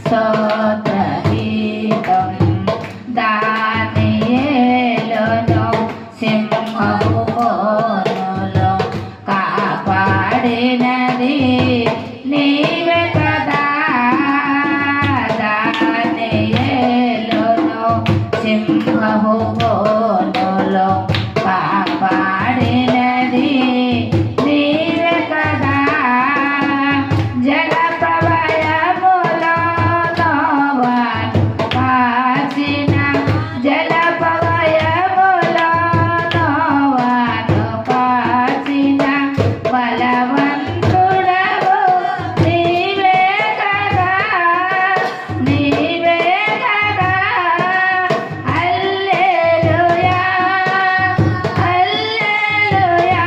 స్తోత్రగీతం దానియేలును సింహపు బోనులో కాపాడినది నీవే కదా. దానియేలును సింహపు బోనులో కాపాడినది నీవే కదా. జల ప్రళయములో నోవాను కాచిన జల ప్రళయములో నోవాను కాచిన బలవంతుడవు నీవే కదా. నీవే కదా. హల్లెలూయా హల్లెలూయా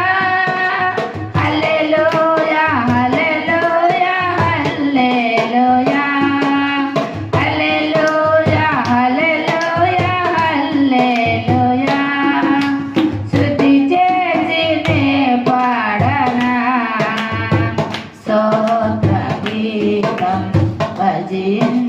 హల్లెలూయా హల్లెలూయా హల్లెలూయా హల్లెలూయా హల్లెలూయా హల్లెలూయా. స్తుతి చేసి నే పాడనా స్తోత్ర గీతం భజించు.